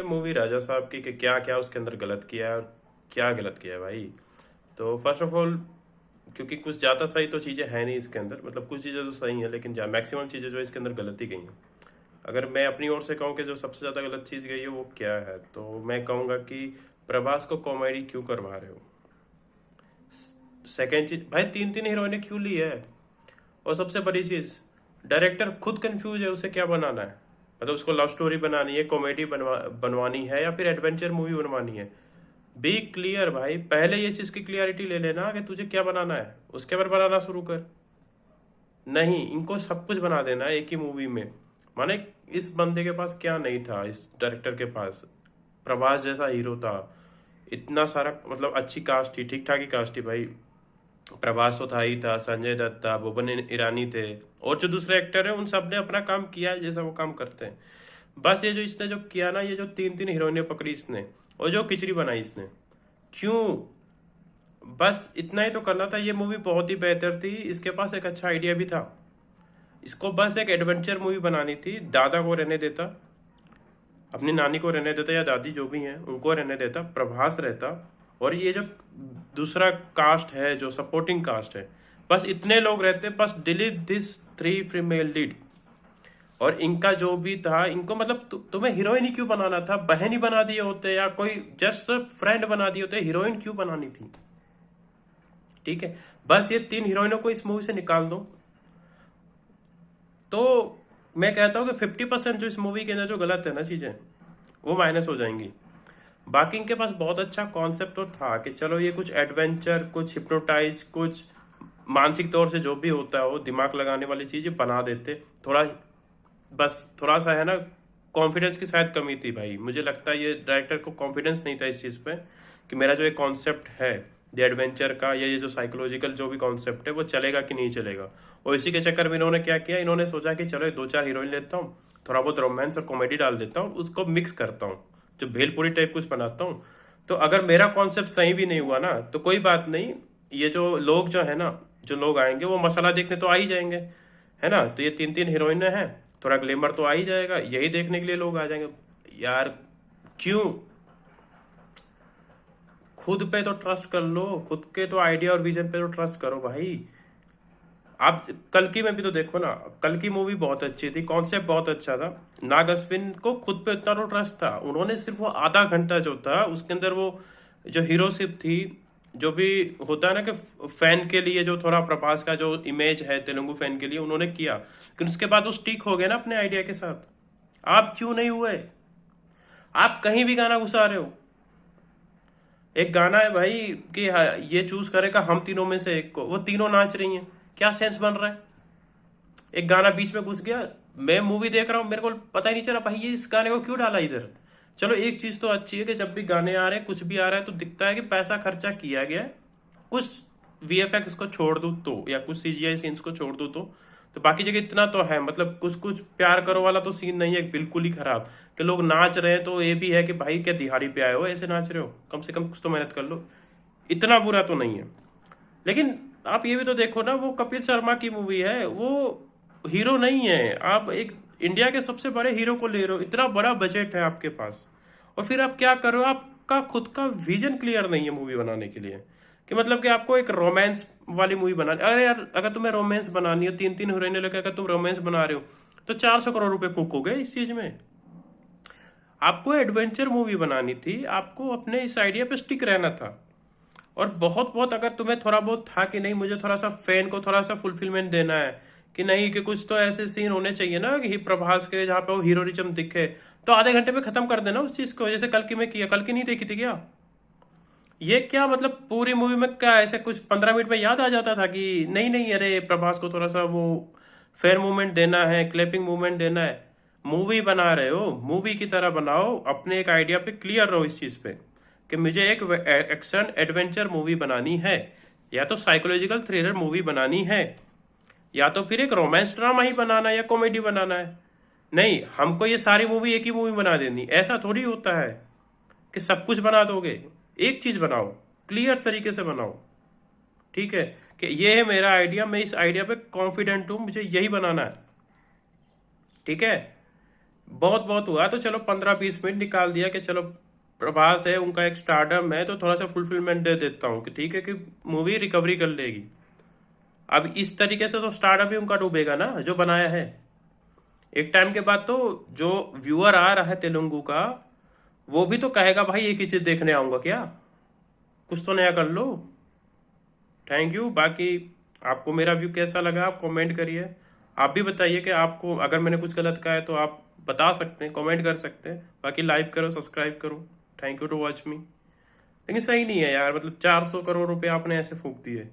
Movie राजा साहब की कि क्या क्या उसके अंदर गलत किया है और क्या गलत किया है भाई। तो फर्स्ट ऑफ ऑल, क्योंकि कुछ ज़्यादा सही तो चीज़ें हैं नहीं इसके अंदर, मतलब कुछ चीज़ें तो सही हैं लेकिन मैक्सिमम चीज़ें जो इसके अंदर गलत ही गई हैं। अगर मैं अपनी ओर से कहूँ कि जो सबसे ज़्यादा गलत चीज़ गई है वो क्या है, तो मैं कहूँगा कि प्रभास को कॉमेडी क्यों करवा रहे हो। सेकेंड चीज भाई, तीन तीन हीरोइनें क्यों ली है। और सबसे बड़ी चीज, डायरेक्टर खुद कंफ्यूज है उसे क्या बनाना है। मतलब उसको लव स्टोरी बनानी है, कॉमेडी बनवानी है या फिर एडवेंचर मूवी बनवानी है। बी क्लियर भाई, पहले ये चीज की क्लियरिटी ले लेना कि तुझे क्या बनाना है, उसके बाद बनाना शुरू कर। नहीं, इनको सब कुछ बना देना है एक ही मूवी में। माने इस बंदे के पास क्या नहीं था, इस डायरेक्टर के पास प्रभास जैसा हीरो था, इतना सारा मतलब अच्छी कास्ट थी, ठीक ठाक ही कास्ट थी भाई। प्रभास तो था ही था, संजय दत्त था, भुवन ईरानी थे, और जो दूसरे एक्टर है उन सब ने अपना काम किया है जैसा वो काम करते हैं। बस ये जो इसने जो किया ना, ये जो तीन तीन हीरोइनें पकड़ी इसने और जो खिचड़ी बनाई इसने, क्यों। बस इतना ही तो करना था। ये मूवी बहुत ही बेहतर थी, इसके पास एक अच्छा आइडिया भी था। इसको बस एक एडवेंचर मूवी बनानी थी, दादा को रहने देता, अपनी नानी को रहने देता या दादी जो भी हैं उनको रहने देता, प्रभास रहता, और ये जो दूसरा कास्ट है जो सपोर्टिंग कास्ट है, बस इतने लोग रहते, बस delete this three female lead. और इनका जो भी था, इनको मतलब तुम्हें हीरोइन ही क्यों बनाना था, बहन ही बना दिए होते या कोई जस्ट फ्रेंड बना दिए होते, हीरोइन क्यों बनानी थी। ठीक है, बस ये तीन हीरोइनों को इस मूवी से निकाल दो, तो मैं कहता हूँ कि 50% जो इस मूवी के अंदर जो गलत है ना चीजें, वो माइनस हो जाएंगी। बाकी इनके पास बहुत अच्छा कॉन्सेप्ट तो था कि चलो ये कुछ एडवेंचर, कुछ हिप्नोटाइज, कुछ मानसिक तौर से जो भी होता है वो दिमाग लगाने वाली चीजें बना देते थोड़ा। बस थोड़ा सा है ना, कॉन्फिडेंस की शायद कमी थी भाई। मुझे लगता है ये डायरेक्टर को कॉन्फिडेंस नहीं था इस चीज पे कि मेरा जो एक कॉन्सेप्ट है द एडवेंचर का, या ये जो साइकोलॉजिकल जो भी कॉन्सेप्ट है वो चलेगा कि नहीं चलेगा। और इसी के चक्कर में इन्होंने क्या किया, इन्होंने सोचा कि चलो दो चार हीरोइन लेता हूँ, थोड़ा बहुत रोमांस और कॉमेडी डाल देता हूँ, उसको मिक्स करता हूँ, जो भेलपुरी टाइप कुछ बनाता हूँ। तो अगर मेरा कॉन्सेप्ट सही भी नहीं हुआ ना तो कोई बात नहीं, ये जो लोग जो है ना, जो लोग आएंगे वो मसाला देखने तो आ ही जाएंगे, है ना। तो ये तीन तीन हीरोइनें हैं, थोड़ा ग्लैमर तो आ ही जाएगा, यही देखने के लिए लोग आ जाएंगे यार। क्यों, खुद पे तो ट्रस्ट कर लो, खुद के तो आइडिया और विजन पे तो ट्रस्ट करो भाई। आप कल की में भी तो देखो ना, कल की मूवी बहुत अच्छी थी, कॉन्सेप्ट बहुत अच्छा था, नाग अश्विन को खुद पे इतना तो ट्रस्ट था, उन्होंने सिर्फ वो आधा घंटा जो था उसके अंदर वो जो हीरोशिप थी, जो भी होता है ना कि फैन के लिए जो थोड़ा प्रभास का जो इमेज है तेलुगु फैन के लिए उन्होंने किया, लेकिन उसके बाद वो स्टिक हो गए ना अपने आइडिया के साथ। आप क्यों नहीं हुए, आप कहीं भी गाना घुसा रहे हो। एक गाना है भाई कि हाँ, ये चूज करेगा हम तीनों में से एक को, वो तीनों नाच रही हैं, क्या सेंस बन रहा है। एक गाना बीच में घुस गया, मैं मूवी देख रहा हूँ, मेरे को पता ही नहीं चला भाई ये इस गाने को क्यों डाला इधर। चलो एक चीज तो अच्छी है कि जब भी गाने आ रहे हैं, कुछ भी आ रहा है तो दिखता है कि पैसा खर्चा किया गया है। कुछ वीएफएक्स को छोड़ दूं तो, या कुछ सीजीआई सीन्स को छोड़ दूं तो बाकी जगह इतना तो है, मतलब कुछ कुछ प्यार करो वाला तो सीन नहीं है बिल्कुल ही खराब, कि लोग नाच रहे हैं तो ये भी है कि भाई क्या दिहाड़ी पे आए हो ऐसे नाच रहे हो, कम से कम कुछ तो मेहनत कर लो। इतना बुरा तो नहीं है। लेकिन आप ये भी तो देखो ना, वो कपिल शर्मा की मूवी है, वो हीरो नहीं है, आप एक इंडिया के सबसे बड़े हीरो को ले रहे हो, इतना बड़ा बजट है आपके पास, और फिर आप क्या कर रहे हो, आपका खुद का विजन क्लियर नहीं है मूवी बनाने के लिए। कि मतलब कि आपको एक रोमांस वाली मूवी बनानी, अरे यार अगर तुम्हें रोमांस बनानी है, तीन तीन हीरोइने लेकर अगर तुम रोमांस बना रहे हो तो 400 करोड़ रुपए फूकोगे इस चीज में। आपको एडवेंचर मूवी बनानी थी, आपको अपने इस आइडिया पे स्टिक रहना था। और बहुत बहुत अगर तुम्हें थोड़ा बहुत था कि नहीं मुझे थोड़ा सा फैन को थोड़ा सा फुलफिलमेंट देना है, कि नहीं कि कुछ तो ऐसे सीन होने चाहिए ना कि प्रभास के जहाँ पे वो हीरोइज्म दिखे, तो आधे घंटे में खत्म कर देना उस चीज को, जैसे कल की में किया। कल की नहीं देखी थी क्या, ये क्या मतलब पूरी मूवी में क्या ऐसे कुछ 15 मिनट में याद आ जाता था कि नहीं नहीं अरे प्रभास को थोड़ा सा वो फेयर मूवमेंट देना है, क्लैपिंग मूवमेंट देना है। मूवी बना रहे हो, मूवी की तरह बनाओ, अपने एक आइडिया पे क्लियर रहो इस चीज पे कि मुझे एक एक्शन एडवेंचर मूवी बनानी है, या तो साइकोलॉजिकल थ्रिलर मूवी बनानी है, या तो फिर एक रोमांस ड्रामा ही बनाना है या कॉमेडी बनाना है। नहीं, हमको ये सारी मूवी एक ही मूवी बना देनी, ऐसा थोड़ी होता है कि सब कुछ बना दोगे। एक चीज बनाओ, क्लियर तरीके से बनाओ। ठीक है, कि ये है मेरा आइडिया, मैं इस आइडिया पे कॉन्फिडेंट हूं, मुझे यही बनाना है। ठीक है, बहुत बहुत हुआ तो चलो 15-20 मिनट निकाल दिया कि चलो प्रभास है, उनका एक स्टारडम है, तो थोड़ा सा फुलफिलमेंट दे देता हूँ कि ठीक है कि मूवी रिकवरी कर लेगी। अब इस तरीके से तो स्टारडम ही उनका डूबेगा ना जो बनाया है। एक टाइम के बाद तो जो व्यूअर आ रहा है तेलुगु का, वो भी तो कहेगा भाई एक ही चीज देखने आऊंगा क्या, कुछ तो नया कर लो। Thank you. बाकी आपको मेरा व्यू कैसा लगा आप कमेंट करिए। आप भी बताइए कि आपको अगर मैंने कुछ गलत कहा है तो आप बता सकते हैं, कमेंट कर सकते हैं। बाकी लाइक करो, सब्सक्राइब करो। Thank you to watch me. लेकिन सही नहीं है यार, मतलब 400 करोड़ रुपए आपने ऐसे फूक दिए।